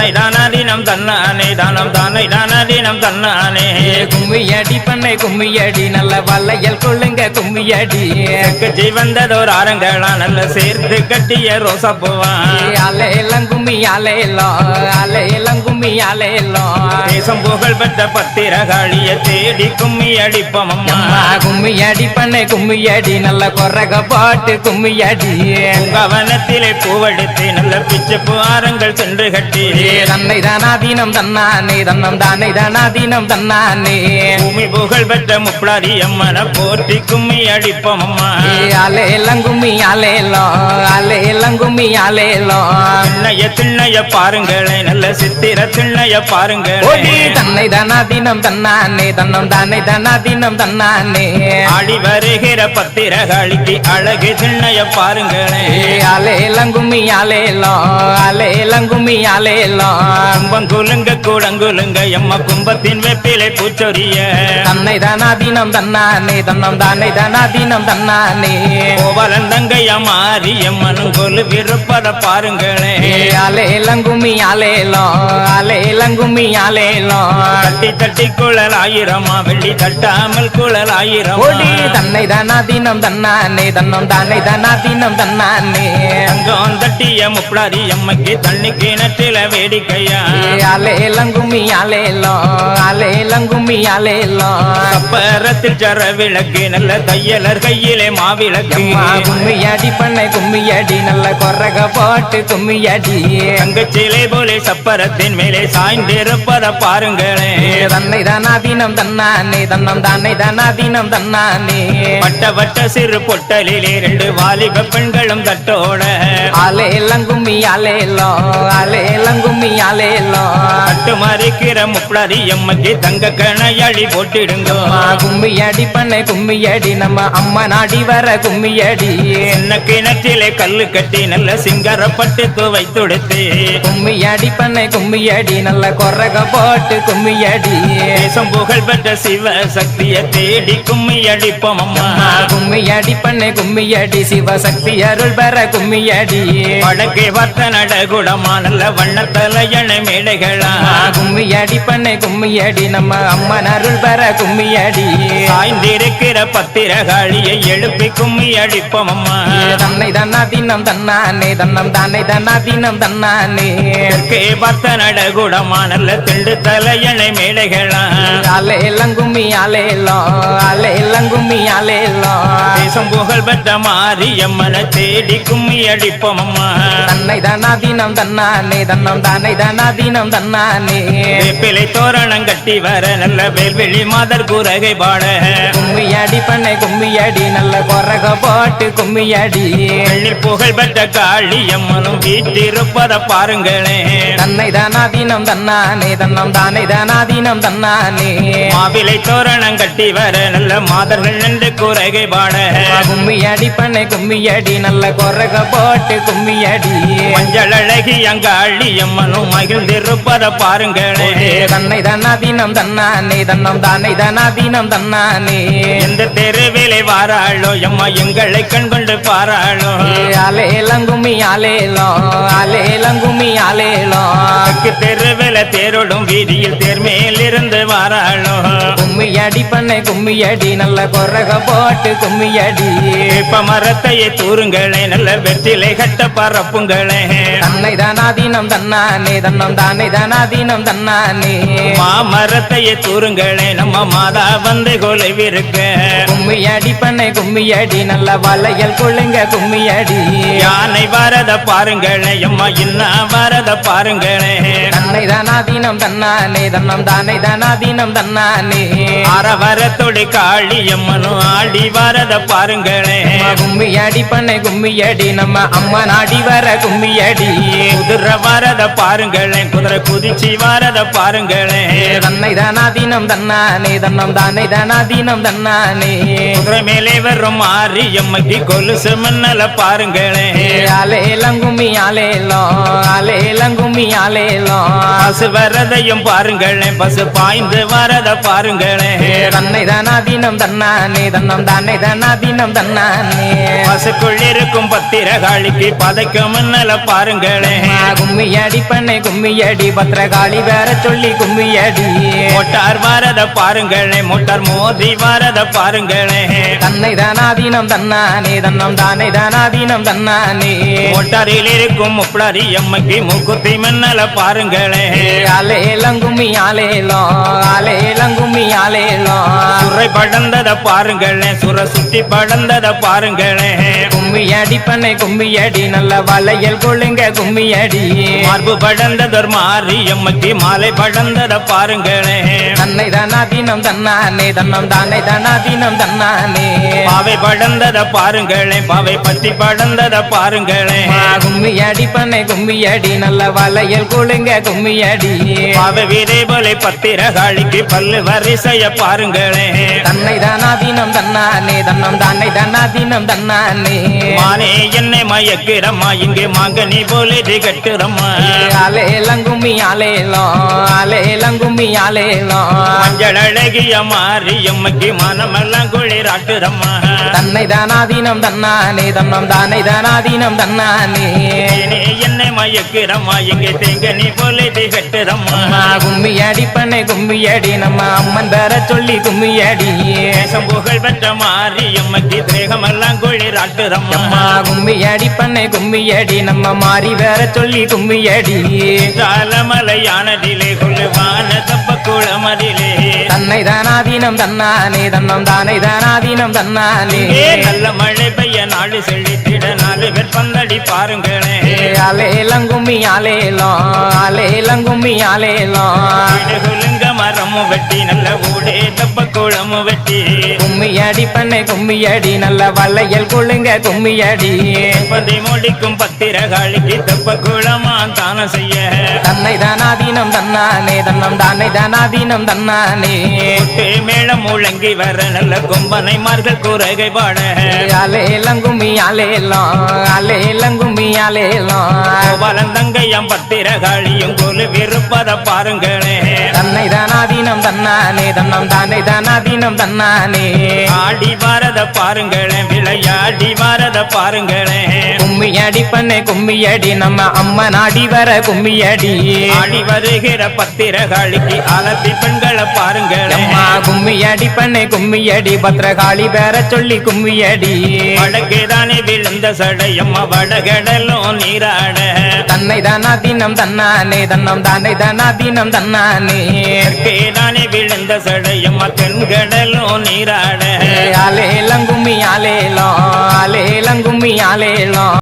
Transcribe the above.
தன்னை தானாதீனம் தன்னானே தானம் தானை தானாதீனம் தன்னானே கும்மியடி பண்ணை கும்மியடி நல்ல வளையல் கொள்ளுங்க கும்மியடி வந்ததோர் ஆரங்களா நல்ல சேர்த்து கட்டிய ரோசா பூவா அலையெல்லாம் கும்மி அலையெல்லாம் கும்மி அலையெல்லாம் தேசம் புகழ் பெற்ற பத்திரகாளிய தேடி கும்மி அடிப்போம் அம்மா கும்மியடி பண்ணை கும்மியடி நல்ல கொரக பாட்டு கும்மியடி கவனத்திலே பூவெடுத்து நல்ல பிச்சு பூரங்கள் சென்று கட்டி தன்னை தானாதீனம் தன்னானே தன்னம் தானே தானாதீனம் தன்னானே பூமி புகழ் பெற்ற முப்படாரி அம்மனை போற்றி கும்மி அடிப்போம் அம்மா அலையெல்லாம் கும்மி அலையெல்லாம் கும்மி அலையெல்லாம் திண்ணைய பாருங்களே நல்ல சித்திர திண்ணைய பாருங்கள் தன்னை தானாதீனம் தன்னானே தன்னம் தானே தானாதீனம் தன்னானே ஆடி வருகிற பத்திரகாளிக்கு அழகு திண்ணைய பாருங்களே அலையெல்லாம் கும்மி அலையெல்லாம் கும்மி அலையெல்லாம் கும்பங்குலுங்க கூடங்குலுங்க எம்மா கும்பத்தின் வெப்பிலை பூச்சொரிய தன்னை தானாதீனம் தன்னானே தன்னம் தானே தானாதீனம் தன்னானே கோவலந்தங்கைய மாறி எம்மனும் கொலு விருப்பத பாருங்களே அலையெல்லாம் கும்மி அலையெல்லாம் கும்மி அலையெல்லாம் தட்டி தட்டி குழல் ஆயிரமா வெள்ளி தட்டாமல் குழல் ஆயிரம் தன்னை தானாதீனம் தன்னானே தன்னம் தானே தானாதீனம் தன்னானே தங்கம் தட்டிய முப்படாரி அம்மைக்கு தண்ணி கிணற்றில வேடிக்கையா அலையெல்லாம் கும்மி அலையெல்லாம் கும்மி அலையெல்லாம் கப்பரத்தில் சர விளக்கு நல்ல தையலர் கையிலே மாவிளக்கு கும்மியடி பண்ணை கும்மியடி நல்ல கொரக பாட்டு கும்மியடி தங்கச்சிலை போலே சப்பரத்தின் மேலே சாய்ந்திருப்பத பாருங்களே தன்னை தானாதீனம் தன்னானே தன்னம் தானே தானாதீனம் தன்னானே வட்ட வட்ட சிறு பொட்டலிலே 2 வாலிப பெண்களும் தட்டோட அலையெல்லாம் கும்மி அலையெல்லாம் கும்மி அலையெல்லாம் தட்டு மறிக்கிற முப்படாரி எம்மைக்கு தங்க கணையடி போட்டிடுங்க கும்மியடி பண்ணை கும்மியடி நம்ம அம்மா நாடி வர கும்மியடி என்ன கிணற்றிலே கல்லு கட்டி நல்ல சிங்கரப்பட்டு துவை துடுத்து கும்மியடி பண்ணை கும்மியடி நல்ல கொரக போட்டு கும்மியடி தேசம் புகழ் பெற்ற சிவ சக்திய தேடி கும்மி அடிப்போம் அம்மா கும்மியடி பண்ணை கும்மியடி சிவசக்தி அருள் பெற கும்மியடி வடக்கே வர்த்த நடகுடமா நல்ல வண்ணத்தலையணை மேடைகளா கும்மியடி பண்ணை கும்மியடி நம்ம அம்மன் அருள் பெற கும்மியடி சாய்ந்திருக்கிற பத்திரகாளியை எழுப்பி கும்மி அடிப்போம் அம்மா தன்னை தானாதீனம் தன்னானே தன்னம் தானே தானாதீனம் தன்னானே கே வர்த்த நடகுடமா நல்ல திண்டு தலையணை மேடைகளா அலையெல்லாம் கும்மி அலையெல்லாம் கும்மி அலையெல்லாம் தேசம் புகழ் பெற்ற மாரியம்மனை தேடி கும்மி அடிப்போம் அம்மா தன்னை தானாதீனம் தன்னானே தன்னம் தானே தானாதீனம் தன்னானே வேப்பிலை தோரணம் கட்டி வர நல்ல வேல்வெளி மாதர் கூரகை பாட கும்மியடி பண்ணை கும்மியடி நல்ல கொரக போட்டு கும்மியடி வெள்ளில் புகழ் பெற்ற காளி அம்மனும் வீட்டிருப்பத பாருங்களே தன்னை தானாதீனம் தன்னானே தன்னம் தானே தானாதீனம் தன்னானே மாவிலை தோரணம் கட்டி வர நல்ல மாதர்கள் நின்று கூரகை பாட கும்மியடி பண்ணை கும்மியடி நல்ல கொரக போட்டு கும்மியடி மஞ்சள் அழகி அங்காளி அம்மனும் மகிழ்ந்திருப்பத பாருங்களே தன்னை தானாதீனம் தன்னானே தன்னம் தானே தானாதீனம் தன்னானே எந்த தெருவிலை வாராளோ எம்மா எங்களை கண் கொண்டு பாராளோ அலையெல்லாம் கும்மி அலையெல்லாம் கும்மி அலையெல்லாம் தெருவில தேரோடும் வீதியில் தேர்மேல் இருந்து வாராளோ கும்மியடி பண்ணை கும்மியடி நல்ல கொரக போட்டு கும்மியடி இப்ப மரத்தையே தூருங்களே நல்ல வெற்றிலை கட்ட பரப்புங்களே தன்னை தானாதீனம் தன்னானே தன்னம் தானே தானாதீனம் தன்னானே மாமரத்தையே தூருங்களே நம்ம மாதா வந்து கொலைவிருக்க கும்மியடி பண்ணை கும்மியடி நல்ல வளையல் கொள்ளுங்க கும்மியடி யானை வரத பாருங்களே எம்மா இன்னா வரத பாருங்களே தன்னை தானாதீனம் தன்னானே தன்னம் தானே தானாதீனம் தன்னானே அரவரத்தோடு காளி அம்மனும் ஆடி வரத பாருங்களே கும்மியடி பண்ணை கும்மியடி நம்ம அம்மா நாடி வர கும்மியடி குதிரை வரத பாருங்களே குதிரை குதிச்சி வரத பாருங்களே தன்னை தானாதீனம் தன்னானே தன்னம் தானே தானாதீனம் தன்னானே குதிரை மேலே வரும் மாரியம்மக்கு கொலுசு மின்னல பாருங்களேன் அலேலங்கும்மி அலேலங்கும்மி அலேலம் பசு வரதையும் பாருங்களேன் பசு பாய்ந்து வரத பாருங்களேன் தன்னை தானாதீனம் தன்னானே தன்னம் தானே தானாதீனம் தன்னானே பசுக்குள் இருக்கும் பத்திரகாளிக்கு பதைக்கு மின்னல பாருங்களேன் கும்மியடி பண்ணை கும்மியடி பத்திரகாளி வேற சொல்லி கும்மியடி மோட்டார் வரத பாருங்களேன் மோட்டார் மோதி வரத பாருங்களேன் தன்னை தானாதீனம் தன்னானே தன்னம் தானே தானாதீனம் தன்னானே மோட்டாரில் இருக்கும் முப்படாரி அம்மைக்கு மூக்குத்தி மின்னல பாருங்களேன் அலேலங்கும்மி அலேலங்கும்மி அலேலம் சுரை படந்தத பாருங்களேன் சுர சுத்தி படந்தத பாருங்களேன் கும்மியடி பண்ணை கும்மியடி நல்ல வளையல் கொள்ளுங்க கும்மியடி மார்பு படந்ததொரு மாறி அம்மைக்கு மாலை படந்தத பாருங்களேன் தன்னை தானாதீனம் தன்னானே தன்னம் தானே தானாதீனம் தன்னானே பாவை படந்தத பாருங்களேன் பாவை பத்தி படந்தத பாருங்களேன் கும்மியடி பண்ணை கும்மியடி நல்ல வளையல் கொள்ளுங்க கும்மியடி பாவை வீரை போல பத்திரகாளிக்கு பல்லு வரிசைய பாருங்களேன் தன்னை தானாதீனம் தன்னானே தன்னம் தானே தானாதீனம் தன்னானே மானே என்னை மயக்கிறம்மா இங்கே மாங்கனி போல கட்டுறம்மா அலேலங்கும்மி அலேலங்கும்மி அலேலம் மஞ்சள் அழகிய மாறி அம்மைக்கு மனமெல்லாம் குளிராட்டுறம்மா தன்னை தானாதீனம் தன்னானே தன்னம் தானே தானாதீனம் தன்னானே என்னை மயக்கிறம்மா இங்கே தேங்கனி போல கட்டுறம்மா கும்மியடி பண்ணை கும்மியடி நம்ம அம்மன் வேற சொல்லி கும்மியடி புகழ் பெற்ற மாறி அம்மைக்கு தேகமெல்லாம் குளிராட்டுறம்மா கும்மியடி பண்ணை கும்மியடி நம்ம மாறி வேற சொல்லி கும்மியடி மலையானதிலே கொள்ளுவான தப்ப குளமதிலே தன்னை தானாதீனம் தன்னானே தன்னம் தானே தானாதீனம் தன்னானே நல்ல மழை பெய்ய நாடு செழித்திட நாலு பேர் பந்தடி பாருங்களேன் அலேலங்கும்மி அலேலங்கும்மி குலுங்க மரமும் வெட்டி நல்ல ஊடே தப்ப குளமும் வெட்டி கும்மியடி பண்ணை கும்மியடி நல்ல வளையல் கொள்ளுங்க கும்மியடி பதி முடிக்கும் பத்திரகாளிக்கு தப்ப குளமா தானம் செய்ய தன்னை தானாதீனம் தன்னானே தன்னம் தானே தானாதீனம் தன்னானே மேளம் முழங்கி வர நல்ல கொம்பனைமார்கள் குறைகை பாட அலேலங்கும்மி அலேலங்கும்மி அலேலம் வளந்தங்கையம் பத்திரகாளியும் கொலு விருப்பத பாருங்களேன் தன்னை தானாதீனம் தன்னானே தன்னம் தானே தானாதீனம் தன்னானே ஆடி வாரத பாருங்களேன் விளையாடி வாரத பாருங்களேன் கும்மியடி பண்ணை கும்மியடி நம்ம அம்மன் ஆடி வர கும்மியடி ஆடி வருகிற பத்திரகாளிக்கு அலத்தி பெண்களை பாருங்களேன் கும்மியடி பண்ணை கும்மியடி பத்திரகாளி வேற சொல்லி கும்மியடி வடக்கேதானே விழுந்த சடையம்மா வடகடலும் நீராட தன்னை தானாதீனம் தன்னானே தன்னம் தானே தானாதீனம் தன்னானே கேதானே விழுந்த சடையம்மா தென்கடலும் நீராட அலேலங்கும்மி அலேலம்